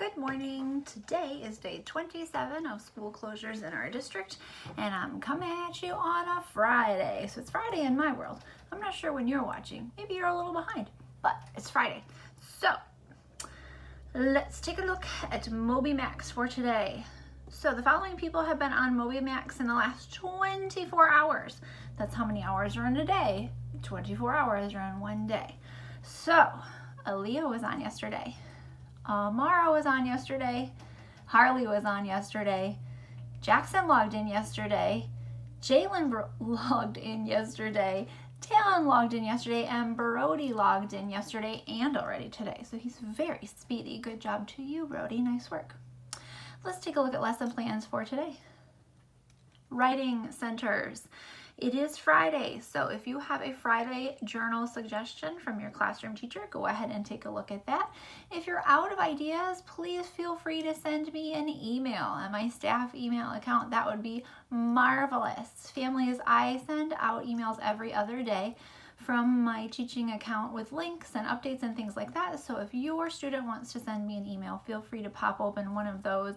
Good morning. Today is day 27 of school closures in our district, and I'm coming at you on a Friday. So it's Friday in my world. I'm not sure when you're watching. Maybe you're a little behind, but it's Friday. So let's take a look at MobyMax for today. So the following people have been on MobyMax in the last 24 hours. That's how many hours are in a day. 24 hours are in one day. So Aaliyah was on yesterday. Mara was on yesterday, Harley was on yesterday, Jackson logged in yesterday, Jalen logged in yesterday, Talon logged in yesterday, and Brody logged in yesterday and already today. So he's very speedy. Good job to you, Brody. Nice work. Let's take a look at lesson plans for today. Writing centers. It is Friday, so if you have a Friday journal suggestion from your classroom teacher, go ahead and take a look at that. If you're out of ideas, please feel free to send me an email at my staff email account. That would be marvelous. Families, I send out emails every other day from my teaching account with links and updates and things like that. So if your student wants to send me an email, feel free to pop open one of those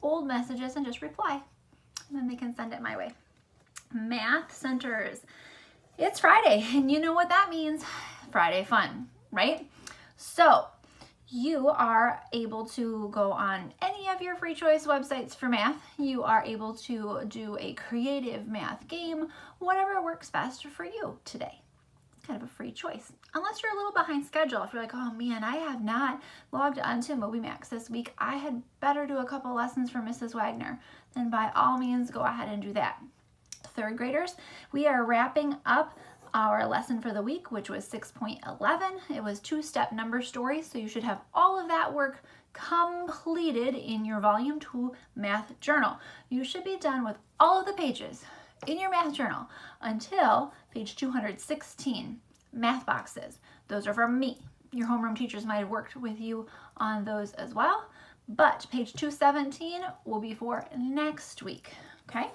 old messages and just reply, and then they can send it my way. Math centers. It's Friday, and you know what that means. Friday fun, right? So you are able to go on any of your free choice websites for math. You are able to do a creative math game, whatever works best for you today. It's kind of a free choice. Unless you're a little behind schedule. If you're like, oh man, I have not logged onto MobyMax this week. I had better do a couple lessons for Mrs. Wagner. Then by all means, go ahead and do that. Third graders, we are wrapping up our lesson for the week, which was 6.11. It was two-step number stories, so you should have all of that work completed in your Volume 2 math journal. You should be done with all of the pages in your math journal until page 216, math boxes. Those are from me. Your homeroom teachers might have worked with you on those as well, but page 217 will be for next week, okay?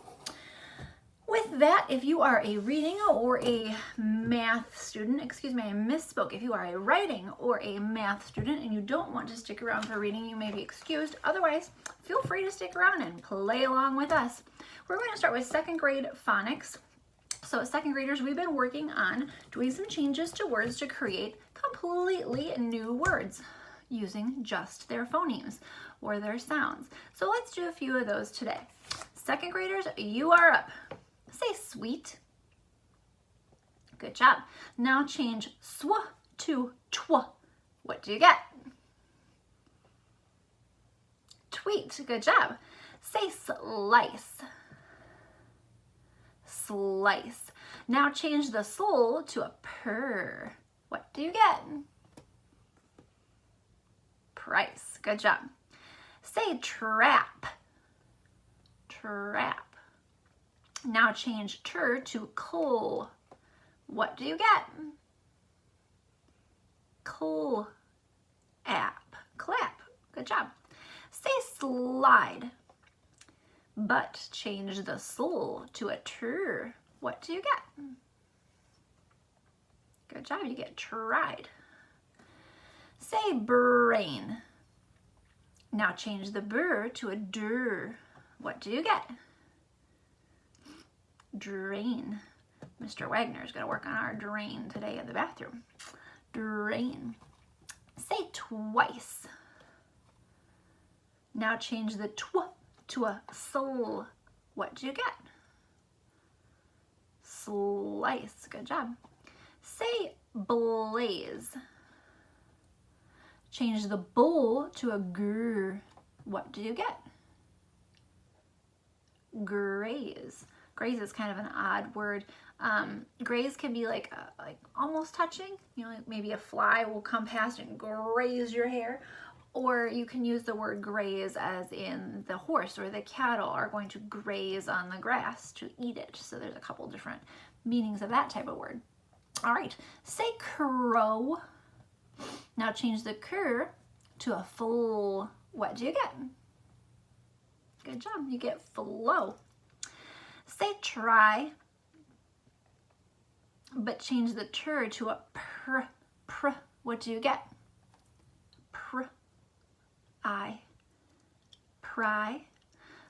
With that, if you are a reading or a math student, excuse me, I misspoke. If you are a writing or a math student and you don't want to stick around for reading, you may be excused. Otherwise, feel free to stick around and play along with us. We're going to start with second grade phonics. So second graders, we've been working on doing some changes to words to create completely new words using just their phonemes or their sounds. So let's do a few of those today. Second graders, you are up. Say sweet. Good job. Now change sw to tw. What do you get? Tweet. Good job. Say slice. Slice. Now change the sol to a purr. What do you get? Price. Good job. Say trap. Trap. Now change tur to coal. What do you get? Coal app. Clap. Good job. Say slide, but change the sol to a tur. What do you get? Good job. You get tried. Say brain. Now change the bur to a dur. What do you get? Drain. Mr. Wagner is going to work on our drain today in the bathroom. Drain. Say twice. Now change the tw to a sol. What do you get? Slice. Good job. Say blaze. Change the bull to a grr. What do you get? Graze. Graze is kind of an odd word. Graze can be like almost touching. You know, like maybe a fly will come past and graze your hair. Or you can use the word graze as in the horse or the cattle are going to graze on the grass to eat it. So there's a couple different meanings of that type of word. All right, say crow. Now change the cur to a full. What do you get? Good job, you get flow. Say try, but change the tur to a pr. What do you get? Pr. I. pry.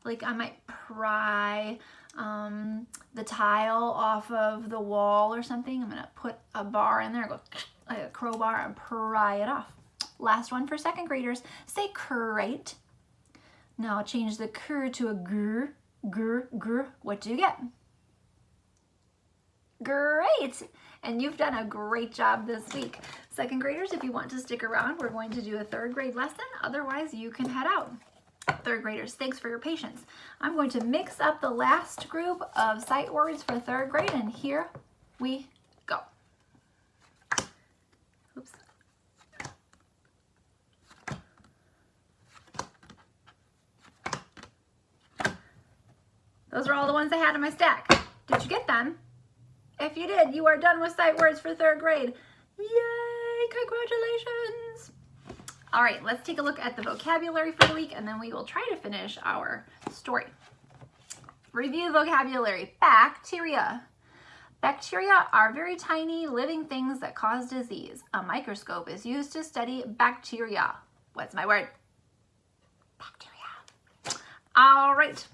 Like I might pry the tile off of the wall or something. I'm gonna put a bar in there, go like a crowbar and pry it off. Last one for second graders, say crate. Now change the cur to a grr, grr, grr. What do you get? Great! And you've done a great job this week. Second graders, if you want to stick around, we're going to do a third grade lesson. Otherwise, you can head out. Third graders, thanks for your patience. I'm going to mix up the last group of sight words for third grade, and here we go. Oops. Those are all the ones I had in my stack. Did you get them? If you did, you are done with sight words for third grade. Yay! Congratulations! All right, let's take a look at the vocabulary for the week, and then we will try to finish our story. Review vocabulary. Bacteria. Bacteria are very tiny living things that cause disease. A microscope is used to study bacteria. What's my word? Bacteria. All right.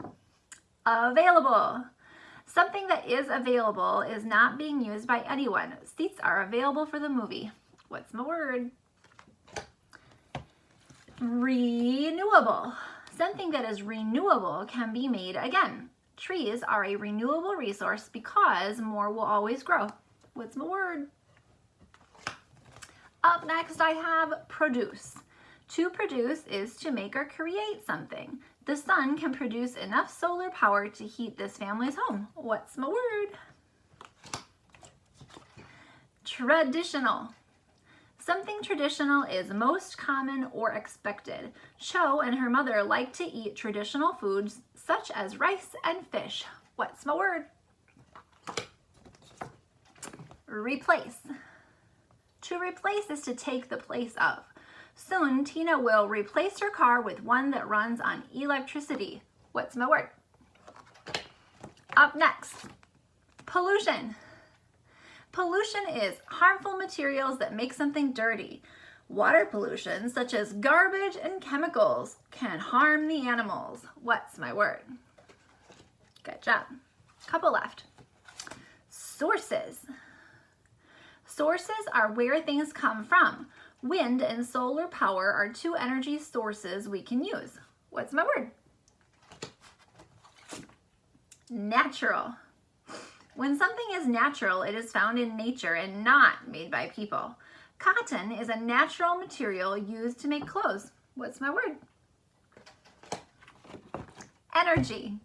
Available. Something that is available is not being used by anyone. Seats are available for the movie. What's my word? Renewable. Something that is renewable can be made again. Trees are a renewable resource because more will always grow. What's my word? Up next, I have produce. To produce is to make or create something. The sun can produce enough solar power to heat this family's home. What's my word? Traditional. Something traditional is most common or expected. Cho and her mother like to eat traditional foods such as rice and fish. What's my word? Replace. To replace is to take the place of. Soon, Tina will replace her car with one that runs on electricity. What's my word? Up next, pollution. Pollution is harmful materials that make something dirty. Water pollution, such as garbage and chemicals, can harm the animals. What's my word? Good job. Couple left. Sources. Sources are where things come from. Wind and solar power are two energy sources we can use. What's my word? Natural. When something is natural, it is found in nature and not made by people. Cotton is a natural material used to make clothes. What's my word? Energy.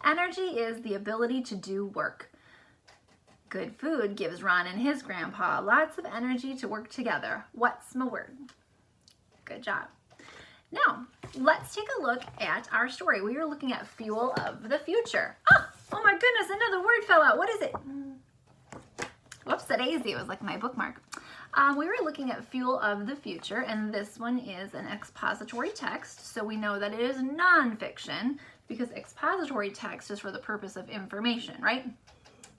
Energy is the ability to do work. Good food gives Ron and his grandpa lots of energy to work together. What's my word? Good job. Now, let's take a look at our story. We are looking at fuel of the future. Oh my goodness, another word fell out. What is it? Whoops, a daisy. It was like my bookmark. We were looking at fuel of the future, and this one is an expository text, so we know that it is nonfiction because expository text is for the purpose of information, right?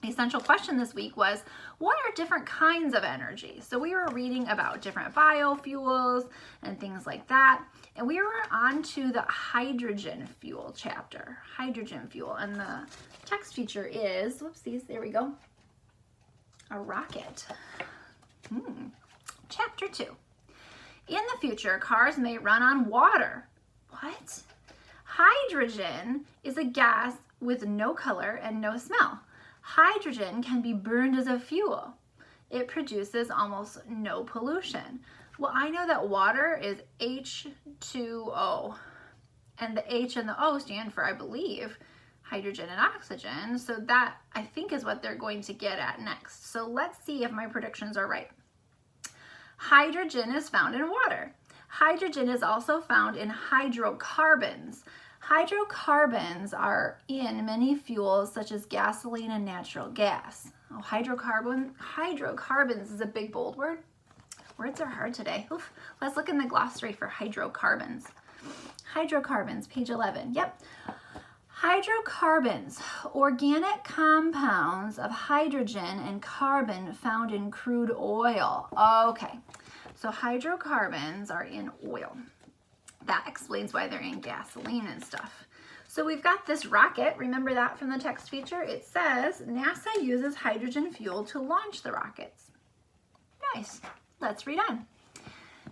The essential question this week was, what are different kinds of energy? So we were reading about different biofuels and things like that. And we were on to the hydrogen fuel chapter, hydrogen fuel. And the text feature is, whoopsies, there we go, a rocket. Chapter 2. In the future, cars may run on water. What? Hydrogen is a gas with no color and no smell. Hydrogen can be burned as a fuel. It produces almost no pollution. Well, I know that water is H2O, and the H and the O stand for, I believe, hydrogen and oxygen. So that, I think, is what they're going to get at next. So let's see if my predictions are right. Hydrogen is found in water. Hydrogen is also found in hydrocarbons. Hydrocarbons are in many fuels such as gasoline and natural gas. Oh, hydrocarbons is a big, bold word. Words are hard today. Oof. Let's look in the glossary for hydrocarbons. Hydrocarbons, page 11. Yep. Hydrocarbons, organic compounds of hydrogen and carbon found in crude oil. Okay, so hydrocarbons are in oil. That explains why they're in gasoline and stuff. So we've got this rocket. Remember that from the text feature? It says NASA uses hydrogen fuel to launch the rockets. Nice. Let's read on.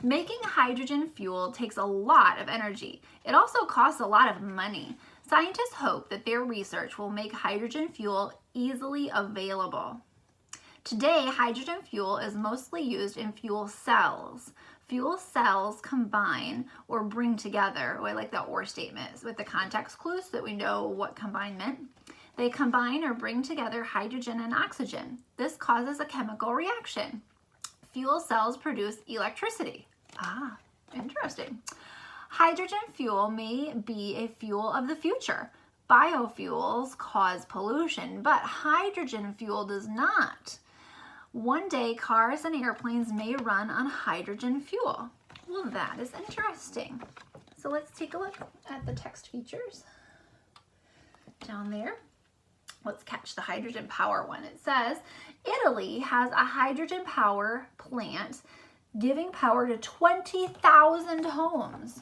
Making hydrogen fuel takes a lot of energy. It also costs a lot of money. Scientists hope that their research will make hydrogen fuel easily available. Today, hydrogen fuel is mostly used in fuel cells. Fuel cells combine or bring together, I like that or statement with the context clues so that we know what combine meant. They combine or bring together hydrogen and oxygen. This causes a chemical reaction. Fuel cells produce electricity. Ah, interesting. Hydrogen fuel may be a fuel of the future. Biofuels cause pollution, but hydrogen fuel does not. One day, cars and airplanes may run on hydrogen fuel. Well, that is interesting. So let's take a look at the text features down there. Let's catch the hydrogen power one. It says, Italy has a hydrogen power plant giving power to 20,000 homes.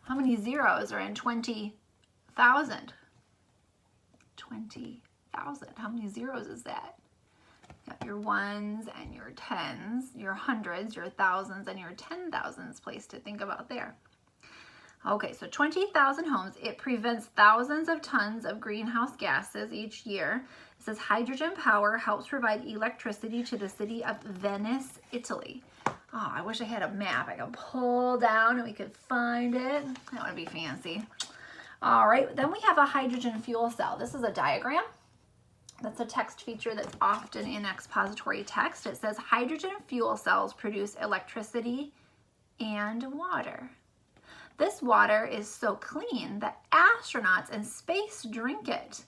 How many zeros are in 20,000? 20,000. How many zeros is that? You got your ones and your tens, your hundreds, your thousands, and your 10,000s place to think about there. Okay, so 20,000 homes. It prevents thousands of tons of greenhouse gases each year. It says hydrogen power helps provide electricity to the city of Venice, Italy. Oh, I wish I had a map I could pull down and we could find it. That would be fancy. All right, then we have a hydrogen fuel cell. This is a diagram. That's a text feature that's often in expository text. It says hydrogen fuel cells produce electricity and water. This water is so clean that astronauts in space drink it.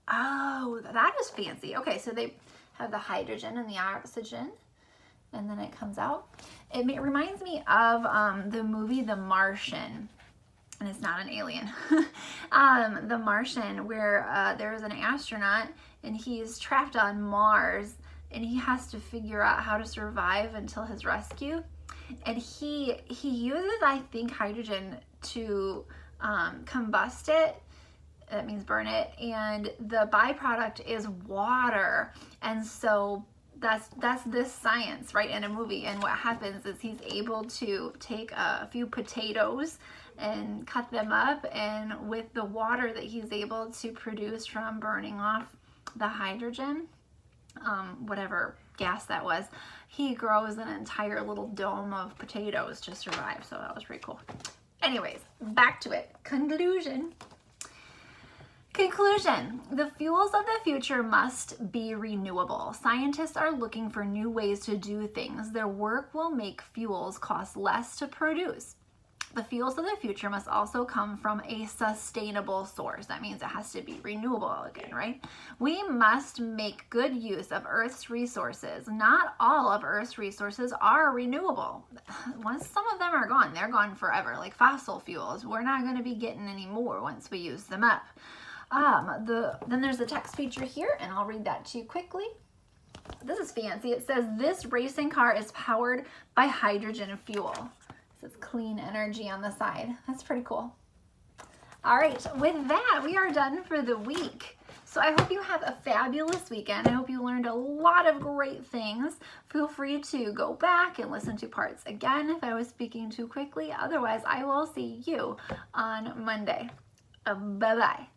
Oh, that is fancy. Okay, so they have the hydrogen and the oxygen, and then it comes out. It reminds me of the movie The Martian, and it's not an alien. The Martian, where there's an astronaut and he's trapped on Mars and he has to figure out how to survive until his rescue. And he uses, I think, hydrogen to combust it. That means burn it. And the byproduct is water. And so that's this science, right, in a movie. And what happens is he's able to take a few potatoes and cut them up, and with the water that he's able to produce from burning off the hydrogen, whatever gas that was, he grows an entire little dome of potatoes to survive. So that was pretty cool. Anyways, back to it. Conclusion. The fuels of the future must be renewable. Scientists are looking for new ways to do things. Their work will make fuels cost less to produce. The fuels of the future must also come from a sustainable source. That means it has to be renewable again, right? We must make good use of Earth's resources. Not all of Earth's resources are renewable. Once some of them are gone, they're gone forever, like fossil fuels. We're not going to be getting any more once we use them up. Then there's the text feature here, and I'll read that to you quickly. This is fancy. It says, this racing car is powered by hydrogen fuel. It says clean energy on the side. That's pretty cool. All right, with that, we are done for the week. So I hope you have a fabulous weekend. I hope you learned a lot of great things. Feel free to go back and listen to parts again if I was speaking too quickly. Otherwise, I will see you on Monday. Bye-bye.